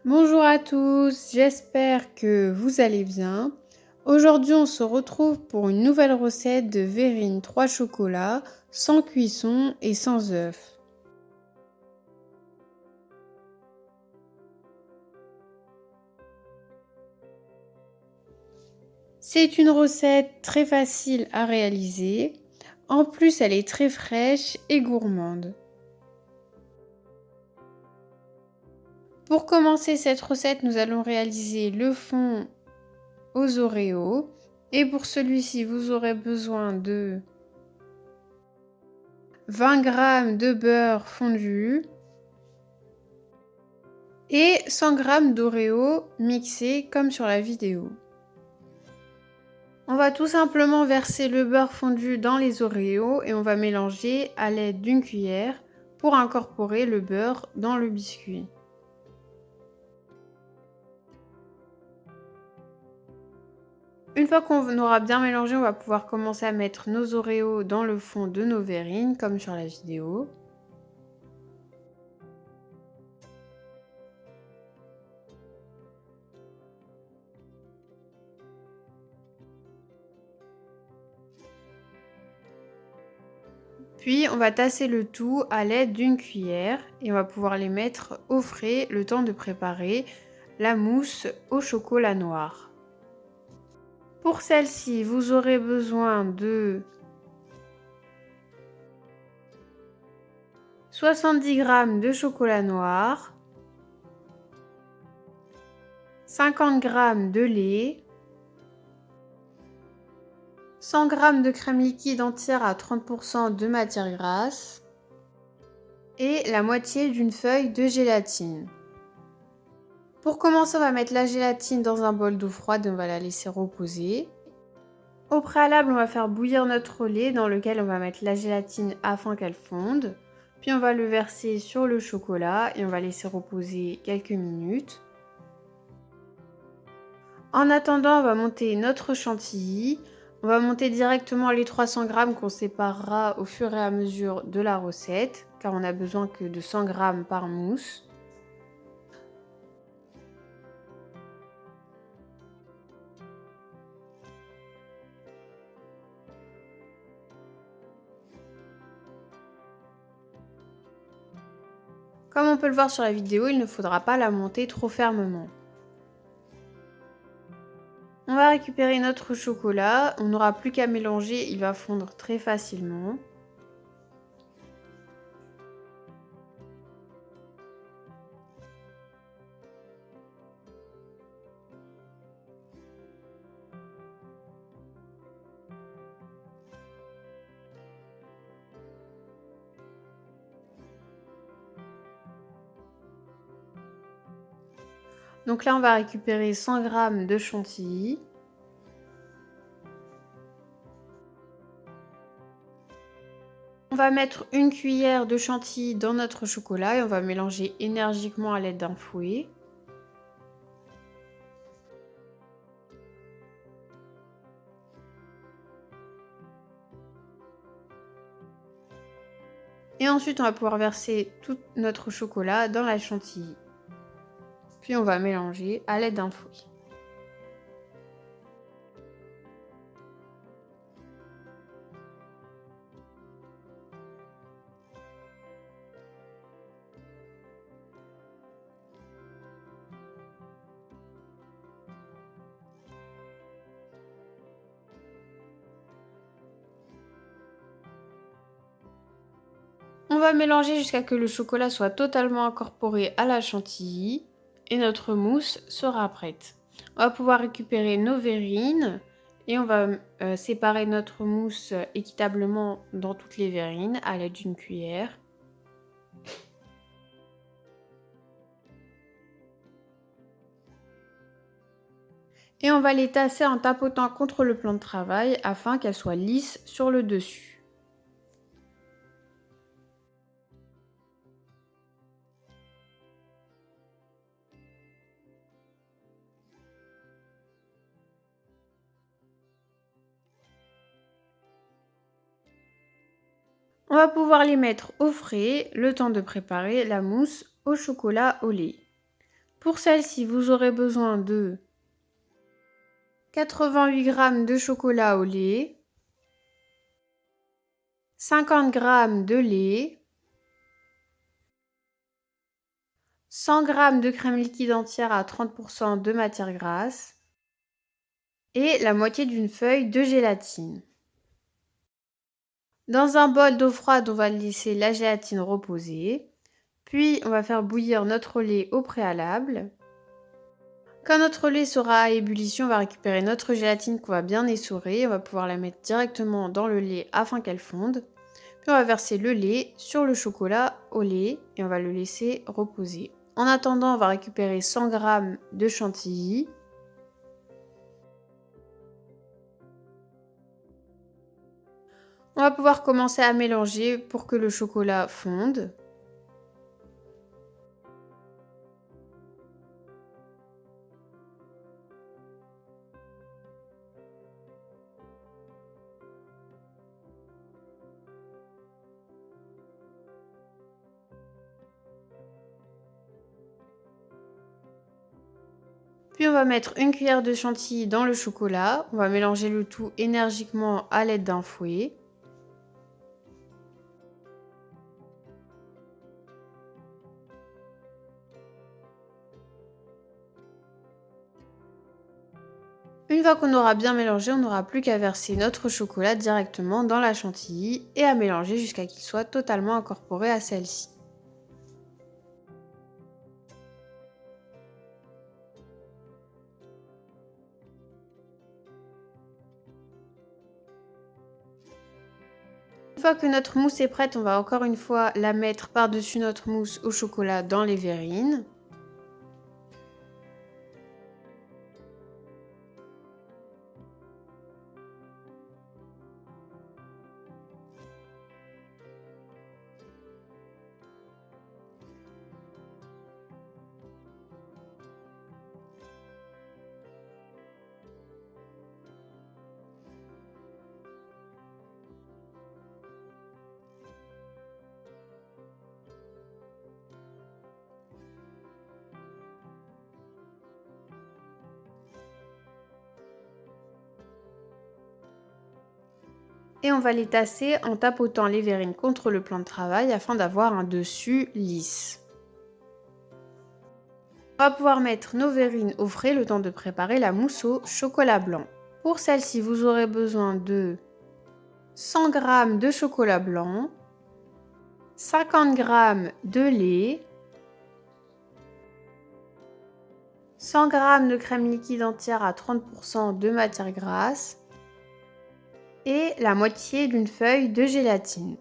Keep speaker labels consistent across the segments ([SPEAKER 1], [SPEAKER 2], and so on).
[SPEAKER 1] Bonjour à tous, j'espère que vous allez bien. Aujourd'hui, on se retrouve pour une nouvelle recette de verrine 3 chocolats, sans cuisson et sans œufs. C'est une recette très facile à réaliser. En plus, elle est très fraîche et gourmande. Pour commencer cette recette, nous allons réaliser le fond aux Oreos. Et pour celui-ci, vous aurez besoin de 20 g de beurre fondu et 100 g d'Oreo mixé comme sur la vidéo. On va tout simplement verser le beurre fondu dans les Oreos et on va mélanger à l'aide d'une cuillère pour incorporer le beurre dans le biscuit. Une fois qu'on aura bien mélangé, on va pouvoir commencer à mettre nos Oreos dans le fond de nos verrines comme sur la vidéo. Puis on va tasser le tout à l'aide d'une cuillère et on va pouvoir les mettre au frais le temps de préparer la mousse au chocolat noir. Pour celle-ci, vous aurez besoin de 70 g de chocolat noir, 50 g de lait, 100 g de crème liquide entière à 30% de matière grasse et la moitié d'une feuille de gélatine. Pour commencer, on va mettre la gélatine dans un bol d'eau froide et on va la laisser reposer. Au préalable, on va faire bouillir notre lait dans lequel on va mettre la gélatine afin qu'elle fonde. Puis on va le verser sur le chocolat et on va laisser reposer quelques minutes. En attendant, on va monter notre chantilly. On va monter directement les 300 g qu'on séparera au fur et à mesure de la recette, car on n'a besoin que de 100 g par mousse. Comme on peut le voir sur la vidéo, il ne faudra pas la monter trop fermement. On va récupérer notre chocolat, on n'aura plus qu'à mélanger, il va fondre très facilement. Donc là, on va récupérer 100 g de chantilly. On va mettre une cuillère de chantilly dans notre chocolat et on va mélanger énergiquement à l'aide d'un fouet. Et ensuite, on va pouvoir verser tout notre chocolat dans la chantilly. Puis on va mélanger à l'aide d'un fouet. On va mélanger jusqu'à ce que le chocolat soit totalement incorporé à la chantilly et notre mousse sera prête. On va pouvoir récupérer nos verrines et on va séparer notre mousse équitablement dans toutes les verrines à l'aide d'une cuillère. Et on va les tasser en tapotant contre le plan de travail afin qu'elles soient lisses sur le dessus. On va pouvoir les mettre au frais le temps de préparer la mousse au chocolat au lait. Pour celle-ci, vous aurez besoin de 88 g de chocolat au lait, 50 g de lait, 100 g de crème liquide entière à 30% de matière grasse et la moitié d'une feuille de gélatine. Dans un bol d'eau froide, on va laisser la gélatine reposer. Puis, on va faire bouillir notre lait au préalable. Quand notre lait sera à ébullition, on va récupérer notre gélatine qu'on va bien essorer. On va pouvoir la mettre directement dans le lait afin qu'elle fonde. Puis, on va verser le lait sur le chocolat au lait et on va le laisser reposer. En attendant, on va récupérer 100 g de chantilly. On va pouvoir commencer à mélanger pour que le chocolat fonde. Puis on va mettre une cuillère de chantilly dans le chocolat. On va mélanger le tout énergiquement à l'aide d'un fouet. Une fois qu'on aura bien mélangé, on n'aura plus qu'à verser notre chocolat directement dans la chantilly et à mélanger jusqu'à qu'il soit totalement incorporé à celle-ci. Une fois que notre mousse est prête, on va encore une fois la mettre par-dessus notre mousse au chocolat dans les verrines. Et on va les tasser en tapotant les verrines contre le plan de travail afin d'avoir un dessus lisse. On va pouvoir mettre nos verrines au frais le temps de préparer la mousse au chocolat blanc. Pour celle-ci, vous aurez besoin de 100 g de chocolat blanc, 50 g de lait, 100 g de crème liquide entière à 30% de matière grasse et la moitié d'une feuille de gélatine.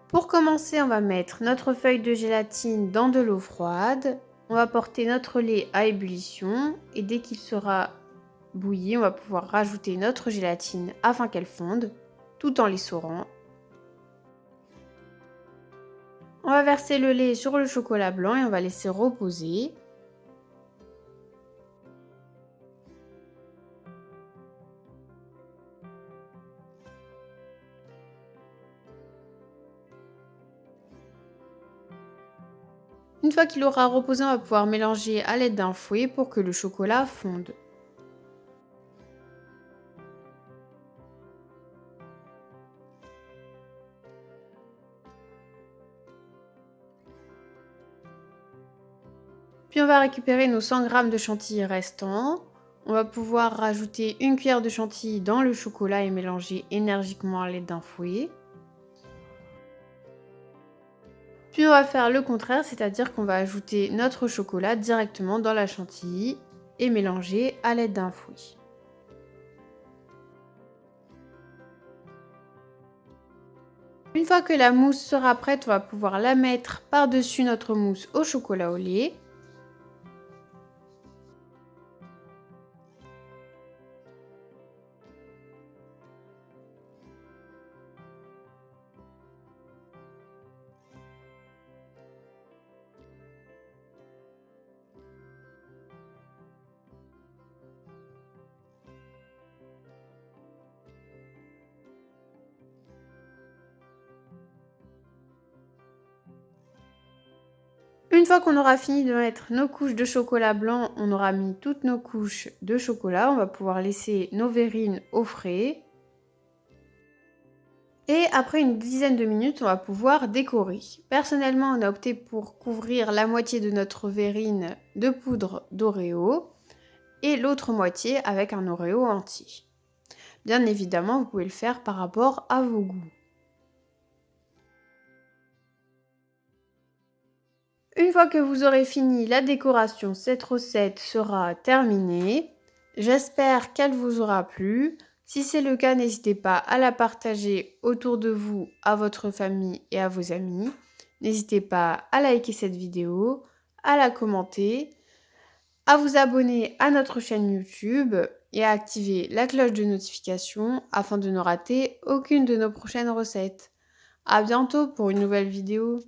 [SPEAKER 1] Pour commencer, on va mettre notre feuille de gélatine dans de l'eau froide. On va porter notre lait à ébullition et dès qu'il sera bouilli, on va pouvoir rajouter notre gélatine afin qu'elle fonde, tout en l'essorant. On va verser le lait sur le chocolat blanc et on va laisser reposer. Une fois qu'il aura reposé, on va pouvoir mélanger à l'aide d'un fouet pour que le chocolat fonde. Puis on va récupérer nos 100 g de chantilly restants. On va pouvoir rajouter une cuillère de chantilly dans le chocolat et mélanger énergiquement à l'aide d'un fouet. Puis on va faire le contraire, c'est-à-dire qu'on va ajouter notre chocolat directement dans la chantilly et mélanger à l'aide d'un fouet. Une fois que la mousse sera prête, on va pouvoir la mettre par-dessus notre mousse au chocolat au lait. Une fois qu'on aura fini de mettre nos couches de chocolat blanc, on aura mis toutes nos couches de chocolat. On va pouvoir laisser nos verrines au frais. Et après une dizaine de minutes, on va pouvoir décorer. Personnellement, on a opté pour couvrir la moitié de notre verrine de poudre d'Oreo et l'autre moitié avec un Oreo entier. Bien évidemment, vous pouvez le faire par rapport à vos goûts. Une fois que vous aurez fini la décoration, cette recette sera terminée. J'espère qu'elle vous aura plu. Si c'est le cas, n'hésitez pas à la partager autour de vous, à votre famille et à vos amis. N'hésitez pas à liker cette vidéo, à la commenter, à vous abonner à notre chaîne YouTube et à activer la cloche de notification afin de ne rater aucune de nos prochaines recettes. À bientôt pour une nouvelle vidéo.